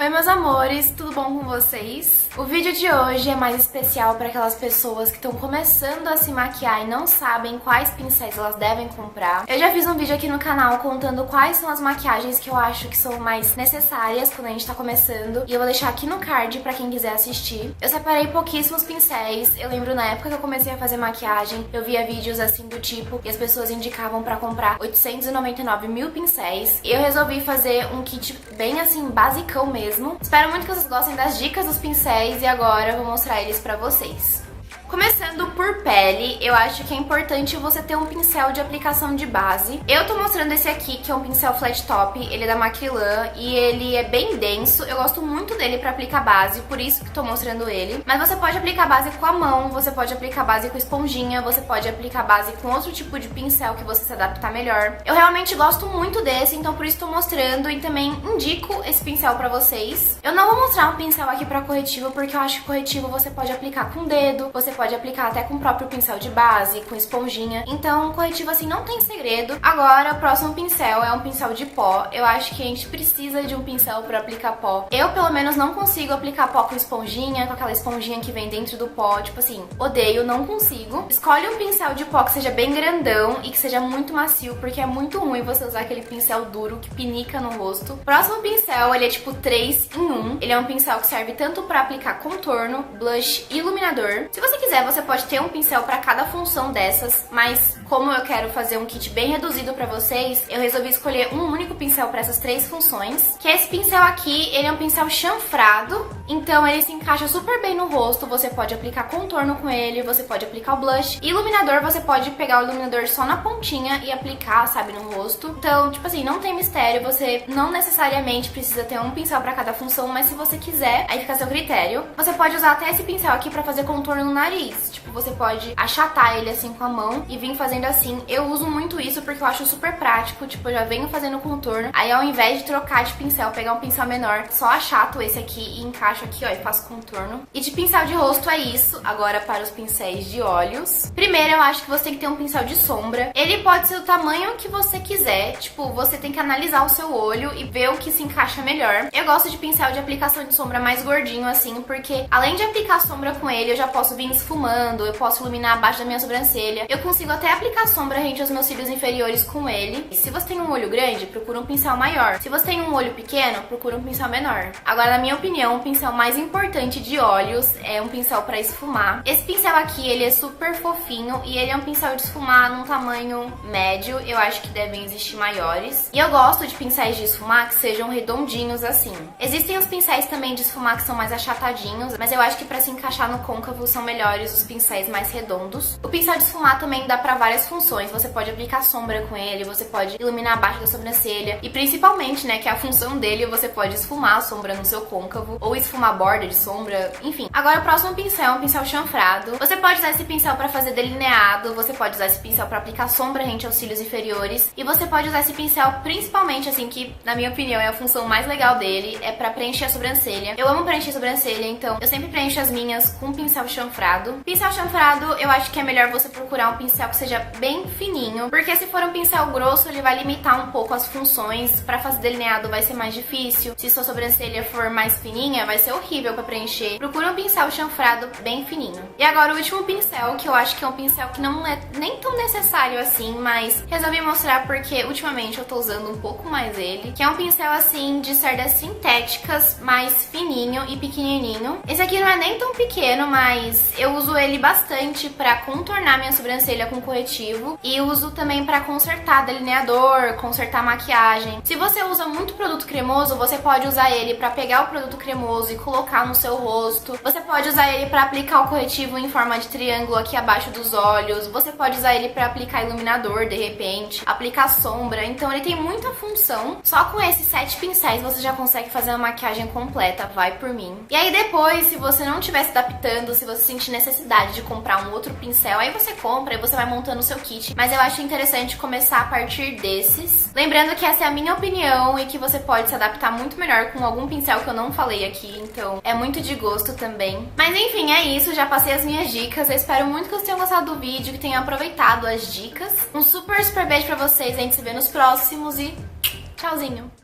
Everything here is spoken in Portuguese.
Oi meus amores, tudo bom com vocês? O vídeo de hoje é mais especial para aquelas pessoas que estão começando a se maquiar e não sabem quais pincéis elas devem comprar. Eu já fiz um vídeo aqui no canal contando quais são as maquiagens que eu acho que são mais necessárias quando a gente tá começando, e eu vou deixar aqui no card pra quem quiser assistir. Eu separei pouquíssimos pincéis. Eu lembro na época que eu comecei a fazer maquiagem, eu via vídeos assim do tipo, e as pessoas indicavam pra comprar 899 mil pincéis, e eu resolvi fazer um kit bem assim, basicão mesmo. Espero muito que vocês gostem das dicas dos pincéis e agora eu vou mostrar eles pra vocês. Começando por pele, eu acho que é importante você ter um pincel de aplicação de base. Eu tô mostrando esse aqui, que é um pincel flat top, ele é da Maqui-Lan e ele é bem denso. Eu gosto muito dele pra aplicar base, por isso que tô mostrando ele. Mas você pode aplicar base com a mão, você pode aplicar base com esponjinha, você pode aplicar base com outro tipo de pincel que você se adaptar melhor. Eu realmente gosto muito desse, então por isso tô mostrando e também indico esse pincel pra vocês. Eu não vou mostrar um pincel aqui pra corretivo, porque eu acho que corretivo você pode aplicar com o dedo, você pode aplicar até com o próprio pincel de base, com esponjinha. Então, corretivo assim não tem segredo. Agora, o próximo pincel é um pincel de pó. Eu acho que a gente precisa de um pincel pra aplicar pó. Eu, pelo menos, não consigo aplicar pó com esponjinha, com aquela esponjinha que vem dentro do pó. Tipo assim, odeio, não consigo. Escolhe um pincel de pó que seja bem grandão e que seja muito macio, porque é muito ruim você usar aquele pincel duro que pinica no rosto. Próximo pincel, ele é tipo 3 em 1. Ele é um pincel que serve tanto pra aplicar contorno, blush e iluminador. Se você quiser, você pode ter um pincel para cada função dessas, mas como eu quero fazer um kit bem reduzido para vocês, eu resolvi escolher um único pincel para essas 3 funções, que é esse pincel aqui. Ele é um pincel chanfrado, então ele se encaixa super bem no rosto. Você pode aplicar contorno com ele, você pode aplicar o blush. E iluminador, você pode pegar o iluminador só na pontinha e aplicar, sabe, no rosto. Então, tipo assim, não tem mistério, você não necessariamente precisa ter um pincel para cada função, mas se você quiser, aí fica a seu critério. Você pode usar até esse pincel aqui para fazer contorno no nariz. Tipo, você pode achatar ele assim com a mão e vir fazendo assim. Eu uso muito isso porque eu acho super prático. Tipo, eu já venho fazendo contorno. Aí ao invés de trocar de pincel, pegar um pincel menor, só achato esse aqui e encaixo aqui, ó, e faço contorno. E de pincel de rosto é isso. Agora para os pincéis de olhos. Primeiro, eu acho que você tem que ter um pincel de sombra. Ele pode ser do tamanho que você quiser. Tipo, você tem que analisar o seu olho e ver o que se encaixa melhor. Eu gosto de pincel de aplicação de sombra mais gordinho assim, porque além de aplicar sombra com ele, eu já posso vir esfumando, eu posso iluminar abaixo da minha sobrancelha. Eu consigo até aplicar sombra rente aos meus cílios inferiores com ele. E se você tem um olho grande, procura um pincel maior. Se você tem um olho pequeno, procura um pincel menor. Agora, na minha opinião, o pincel mais importante de olhos é um pincel pra esfumar. Esse pincel aqui, ele é super fofinho e ele é um pincel de esfumar num tamanho médio. Eu acho que devem existir maiores. E eu gosto de pincéis de esfumar que sejam redondinhos assim. Existem os pincéis também de esfumar que são mais achatadinhos, mas eu acho que pra se encaixar no côncavo são melhores os pincéis mais redondos. O pincel de esfumar também dá pra várias funções. Você pode aplicar sombra com ele, você pode iluminar abaixo da sobrancelha e principalmente, né, que é a função dele, você pode esfumar a sombra no seu côncavo ou esfumar a borda de sombra, enfim. Agora o próximo pincel é um pincel chanfrado. Você pode usar esse pincel pra fazer delineado, você pode usar esse pincel pra aplicar sombra rente aos cílios inferiores e você pode usar esse pincel principalmente, assim, que na minha opinião é a função mais legal dele, é pra preencher a sobrancelha. Eu amo preencher a sobrancelha, então eu sempre preencho as minhas com pincel chanfrado. Pincel chanfrado, eu acho que é melhor você procurar um pincel que seja bem fininho, porque se for um pincel grosso, ele vai limitar um pouco as funções. Pra fazer delineado vai ser mais difícil. Se sua sobrancelha for mais fininha, vai ser horrível pra preencher. Procura um pincel chanfrado bem fininho. E agora o último pincel, que eu acho que é um pincel que não é nem tão necessário assim, mas resolvi mostrar porque ultimamente eu tô usando um pouco mais ele, que é um pincel assim de cerdas sintéticas, mais fininho e pequenininho. Esse aqui não é nem tão pequeno, mas eu uso ele bastante pra contornar minha sobrancelha com corretivo e uso também pra consertar delineador, consertar maquiagem. Se você usa muito produto cremoso, você pode usar ele pra pegar o produto cremoso e colocar no seu rosto. Você pode usar ele pra aplicar o corretivo em forma de triângulo aqui abaixo dos olhos. Você pode usar ele pra aplicar iluminador, de repente, aplicar sombra. Então ele tem muita função. Só com esses 7 pincéis você já consegue fazer uma maquiagem completa, vai por mim. E aí depois, se você não estiver se adaptando, se você sentir necessidade de comprar um outro pincel, aí você compra e você vai montando o seu kit. Mas eu acho interessante começar a partir desses. Lembrando que essa é a minha opinião e que você pode se adaptar muito melhor com algum pincel que eu não falei aqui, então é muito de gosto também. Mas enfim, é isso, já passei as minhas dicas. Eu espero muito que vocês tenham gostado do vídeo, que tenham aproveitado as dicas. Um super beijo pra vocês, a gente se vê nos próximos e tchauzinho!